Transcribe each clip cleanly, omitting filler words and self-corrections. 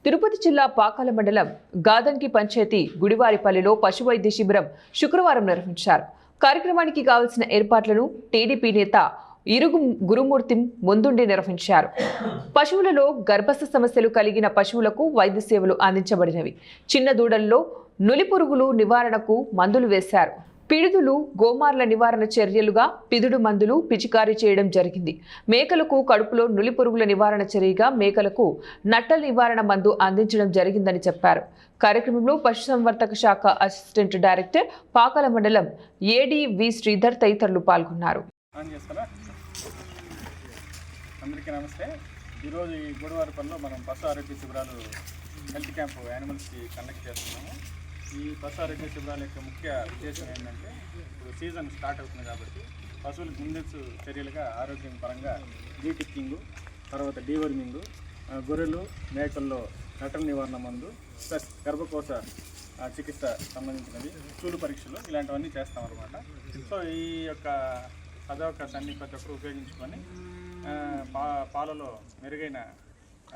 తిరుపతి జిల్లా పాకాల మండలం గాదంకి పంచాయతీ గుడివారిపల్లిలో పశువైద్య శిబిరం శుక్రవారం నిర్వహించారు. కార్యక్రమానికి కావాల్సిన ఏర్పాట్లను టీడీపీ నేత ఇరుగు గురుమూర్తి ముందుండి నిర్వహించారు. పశువులలో గర్భస్థ సమస్యలు కలిగిన పశువులకు వైద్య సేవలు అందించబడినవి. చిన్న దూడల్లో నులిపురుగులు నివారణకు మందులు వేశారు. పిడుదులు గోమార్ల నివారణ చర్యలుగా పిదుడు మందులు పిచికారీ చేయడం జరిగింది. మేకలకు కడుపులో నులిపురుగుల నివారణ చర్యగా మేకలకు నట్టల నివారణ మందు అందించడం జరిగిందని చెప్పారు. కార్యక్రమంలో పశుసంవర్ధక శాఖ అసిస్టెంట్ డైరెక్టర్ పాకాల మండలం ఏడీ వి శ్రీధర్ తదితరులు పాల్గొన్నారు. అందరికీ నమస్తే. ఈరోజు ఈ గుడివారిపల్లిలో మనం పశు ఆరోగ్య శిబిరాలు హెల్త్ క్యాంపు యానిమల్స్కి కండక్ట్ చేస్తున్నాము. ఈ పశు ఆరోగ్య శిబిరాల యొక్క ముఖ్య ఉద్దేశం ఏంటంటే, ఇప్పుడు సీజన్ స్టార్ట్ అవుతుంది కాబట్టి పశువులకు ముందస్తు చర్యలుగా ఆరోగ్యం పరంగా డీటిక్కింగ్, తర్వాత డీవర్మింగ్, గొర్రెలు మేకల్లో నట్టల నివారణ మందు, ప్లస్ గర్భకోశ చికిత్స సంబంధించినవి, చూలు పరీక్షలు ఇలాంటివన్నీ చేస్తామన్నమాట. సో ఈ యొక్క సదవకాశాన్ని ప్రతి ఒక్కరు ఉపయోగించుకొని పాలలో మెరుగైన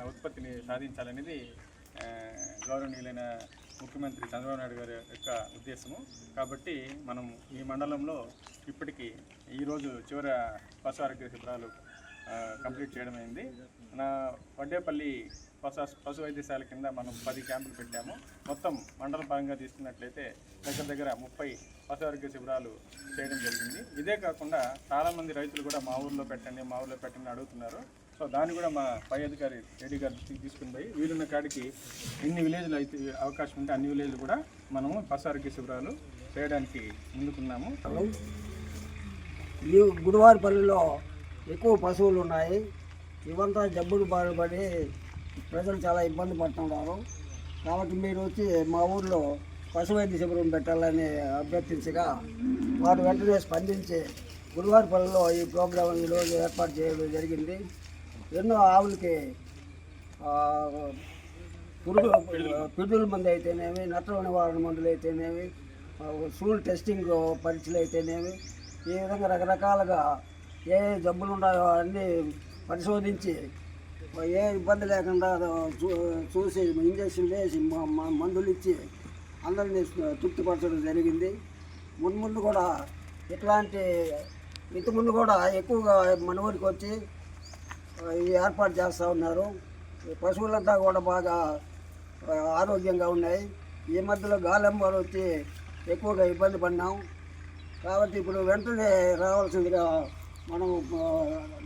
ఉత్పత్తిని సాధించాలనేది గౌరవనీయులైన ముఖ్యమంత్రి చంద్రబాబు నాయుడు గారి యొక్క ఉద్దేశము. కాబట్టి మనం ఈ మండలంలో ఇప్పటికీ ఈరోజు చివరి పశు ఆరోగ్య శిబిరాలు కంప్లీట్ చేయడం అయింది. వడ్డేపల్లి పశు వైద్యశాల కింద మనం 10 క్యాంపులు పెట్టాము. మొత్తం మండల పరంగా తీసుకున్నట్లయితే దగ్గర 30 పశు ఆరోగ్య శిబిరాలు చేయడం జరిగింది. ఇదే కాకుండా చాలామంది రైతులు కూడా మా ఊర్లో పెట్టండి అడుగుతున్నారు. సో దాన్ని కూడా మా పై అధికారి ఏడీ గారు తీసుకుని పోయి వీలున్న కాడికి ఎన్ని విలేజ్లు అయితే అవకాశం ఉంటే అన్ని విలేజ్లు కూడా మనము పశు ఆరోగ్య శిబిరాలు చేయడానికి ముందుకున్నాము. ఈ గుడివారిపల్లిలో ఎక్కువ పశువులు ఉన్నాయి. ఇవంతా జబ్బులు బాధపడి ప్రజలు చాలా ఇబ్బంది పడుతున్నారు. కాబట్టి మీరు వచ్చి మా ఊర్లో పశువైద్య శిబిరం పెట్టాలని అభ్యర్థించగా వారు వెంటనే స్పందించి గుడివారిపల్లిలో ఈ ప్రోగ్రాం ఈరోజు ఏర్పాటు చేయడం జరిగింది. ఎన్నో ఆవులకి పిడుదల మందు అయితేనేమి, నట్టల నివారణ మందులు అయితేనేమి, సూల్ టెస్టింగ్ పరీక్షలు అయితేనేమి, ఈ విధంగా రకరకాలుగా ఏ జబ్బులు ఉన్నాయో అన్నీ పరిశోధించి ఏ ఇబ్బంది లేకుండా చూసి ఇంజక్షన్లు వేసి మందులు ఇచ్చి అందరినీ తృప్తిపరచడం జరిగింది. ముందు కూడా ఇంతకుముందు కూడా ఎక్కువగా మన ఊరికి వచ్చి ఏర్పాటు చేస్తూ ఉన్నారు. పశువులంతా కూడా బాగా ఆరోగ్యంగా ఉన్నాయి. ఈ మధ్యలో గాలెంబాలు వచ్చి ఎక్కువగా ఇబ్బంది పడినాం. కాబట్టి ఇప్పుడు వెంటనే రావాల్సిందిగా మనం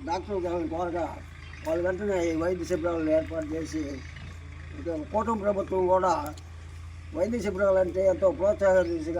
డాక్టర్ గారిని కోరగా వాళ్ళు వెంటనే వైద్య శిబిరాలను ఏర్పాటు చేసి, కూటమి ప్రభుత్వం కూడా వైద్య శిబిరాలు అంటే ఎంతో ప్రోత్సాహం